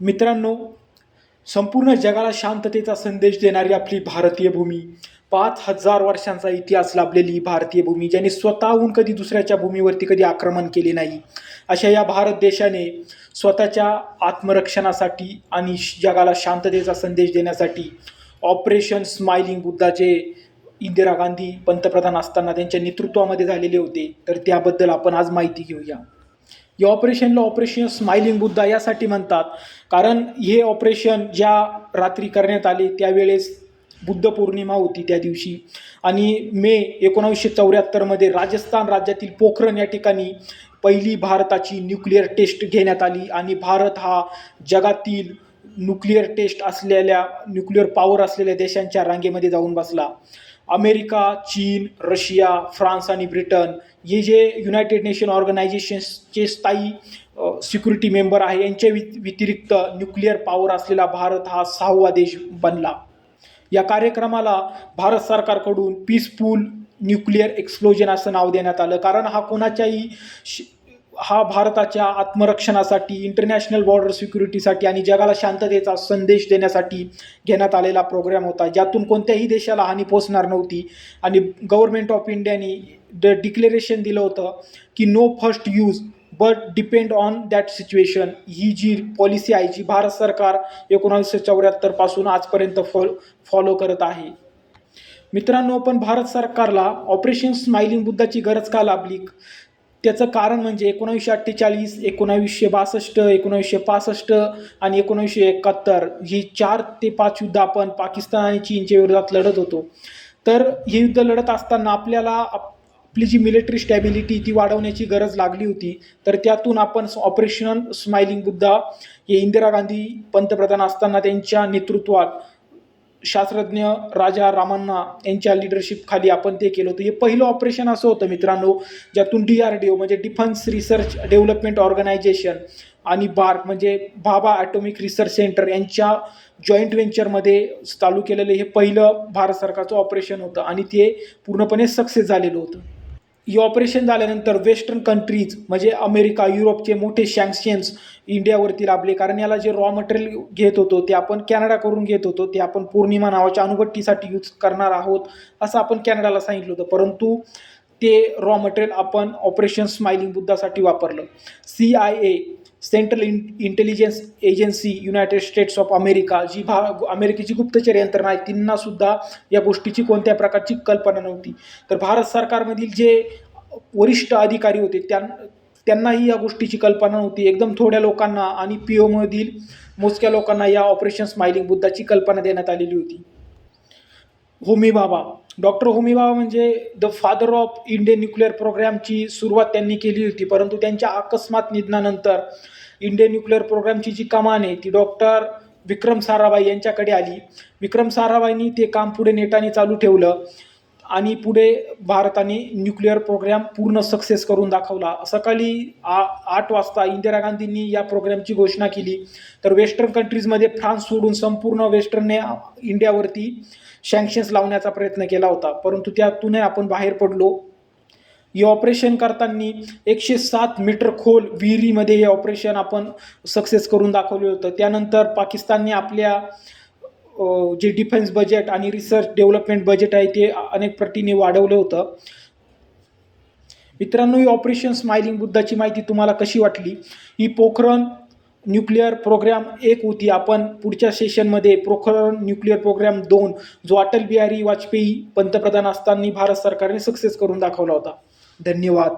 मित्रांनो, संपूर्ण जगाला शांततेचा संदेश देणारी आपली भारतीय भूमी, 5,000 वर्षांचा इतिहास लाभलेली भारतीय भूमी, ज्याने स्वतःहून कधी दुसऱ्याच्या भूमीवरती कधी आक्रमण केले नाही, अशा या भारत देशाने स्वतःच्या आत्मरक्षणासाठी आणि जगाला शांततेचा संदेश देण्यासाठी ऑपरेशन स्माइलिंग बुद्धा, जे इंदिरा गांधी पंतप्रधान असताना त्यांच्या नेतृत्वामध्ये झालेले होते, तर त्याबद्दल आपण आज माहिती घेऊया. या ऑपरेशनला ऑपरेशन स्माइलिंग बुद्धा यासाठी म्हणतात, कारण हे ऑपरेशन ज्या रात्री करण्यात आले त्यावेळेस बुद्ध पौर्णिमा होती त्या दिवशी, आणि मे 1974मध्ये राजस्थान राज्यातील पोखरण या ठिकाणी पहिली भारताची न्यूक्लिअर टेस्ट घेण्यात आली. आणि भारत हा जगातील न्यूक्लिअर पॉवर असलेल्या देशांच्या रांगेमध्ये जाऊन बसला. अमेरिका, चीन, रशिया, फ्रान्स आणि ब्रिटन हे जे युनायटेड नेशन ऑर्गनायझेशनचे स्थायी सिक्युरिटी मेंबर आहे, यांच्या व्यतिरिक्त न्यूक्लिअर पॉवर असलेला भारत हा 6वा देश बनला. या कार्यक्रमाला भारत सरकारकडून पीसफुल न्यूक्लिअर एक्सप्लोजन असं नाव देण्यात आलं, कारण हा भारताच्या आत्मरक्षणासाठी, इंटरनॅशनल बॉर्डर सिक्युरिटीसाठी आणि जगाला शांततेचा संदेश देण्यासाठी घेण्यात आलेला प्रोग्राम होता, ज्यातून कोणत्याही देशाला हानी पोचणार नव्हती. आणि गव्हर्नमेंट ऑफ इंडियाने डिक्लेरेशन दिलं होतं की no first use but depend on that situation. ही जी पॉलिसी आहे, जी भारत सरकार 1974 पासून आजपर्यंत फॉलो करत आहे. मित्रांनो, पण भारत सरकारला ऑपरेशन स्माइलिंग बुद्धाची गरज का लागली? त्याचं कारण म्हणजे 1948, 1962, 1965 आणि 1971 ही 4 ते 5 युद्ध आपण पाकिस्तान आणि चीनच्या विरोधात लढत होतो. तर हे युद्ध लढत असताना आपल्याला आपली जी मिलिटरी स्टॅबिलिटी ती वाढवण्याची गरज लागली होती. तर त्यातून आपण ऑपरेशन स्माइलिंग बुद्धा हे इंदिरा गांधी पंतप्रधान असताना त्यांच्या नेतृत्वात शास्त्रज्ञ राजा रामन्ना यांच्या लिडरशिप खाली आपण ते केलं होतं. हे पहिलं ऑपरेशन असं होतं मित्रांनो, ज्यातून DRDO म्हणजे डिफेन्स रिसर्च डेव्हलपमेंट ऑर्गनायझेशन आणि बार्क म्हणजे भाभा ॲटॉमिक रिसर्च सेंटर यांच्या जॉईंट व्हेंचरमध्ये चालू केलेलं हे पहिलं भारत सरकारचं ऑपरेशन होतं, आणि ते पूर्णपणे सक्सेस झालेलं होतं. हे ऑपरेशन झाल्यानंतर वेस्टर्न कंट्रीज म्हणजे अमेरिका, युरोपचे मोठे सँक्शन्स इंडियावरती लाभले, कारण याला जे रॉ मटेरियल घेत होतो ते आपण कॅनडाकडून घेत होतो, ते आपण पौर्णिमा नावाच्या अणुभट्टीसाठी यूज करणार आहोत असं आपण कॅनडाला सांगितलं होतं, परंतु ते रॉ मटेरियल आपण ऑपरेशन स्माइलिंग बुद्धासाठी वापरलं. CIA Central Intelligence Agency United States of America, जी अमेरिकेची गुप्तचर यंत्रणा आहे, त्यांना सुद्धा या गोष्टीची कोणत्या प्रकारची कल्पना नव्हती. तर भारत सरकारमधील जे वरिष्ठ अधिकारी होते त्यांनाही या गोष्टीची कल्पना नव्हती. एकदम थोड्या लोकांना आणि PO मधील मोजक्या लोकांना या ऑपरेशन स्माइलिंग बुद्धाची कल्पना देण्यात आलेली होती. होमी भाभा, डॉक्टर होमी भाभा म्हणजे the father of Indian nuclear प्रोग्रामची सुरुवात त्यांनी केली होती, परंतु त्यांच्या अकस्मात निधनानंतर इंडियन न्यूक्लिअर प्रोग्रामची जी कमान आहे ती डॉक्टर विक्रम साराभाई यांच्याकडे आली. विक्रम साराभाईंनी ते काम पुढे नेटाने चालू ठेवलं, आणि पुढे भारताने न्यूक्लिअर प्रोग्राम पूर्ण सक्सेस करून दाखवला. सकाळी 8 वाजता इंदिरा गांधींनी या प्रोग्रामची घोषणा केली. तर वेस्टर्न कंट्रीजमध्ये फ्रान्स सोडून संपूर्ण वेस्टर्नने इंडियावरती सँक्शन्स लावण्याचा प्रयत्न केला होता, परंतु त्यातूनही आपण बाहेर पडलो. हे ऑपरेशन करताना 107 मीटर खोल विहिरीमध्ये हे ऑपरेशन आपण सक्सेस करून दाखवलं होतं. त्यानंतर पाकिस्तानने आपल्या जे डिफेन्स बजेट आणि रिसर्च डेव्हलपमेंट बजेट आहे ते अनेक पटीने वाढवलं होतं. मित्रांनो, ही ऑपरेशन स्माइलिंग बुद्धाची माहिती तुम्हाला कशी वाटली? ही पोखरण न्यूक्लिअर प्रोग्राम 1 होती. आपण पुढच्या सेशनमध्ये पोखरण न्यूक्लिअर प्रोग्राम 2, जो अटल बिहारी वाजपेयी पंतप्रधान असताना भारत सरकारने सक्सेस करून दाखवला होता. धन्यवाद.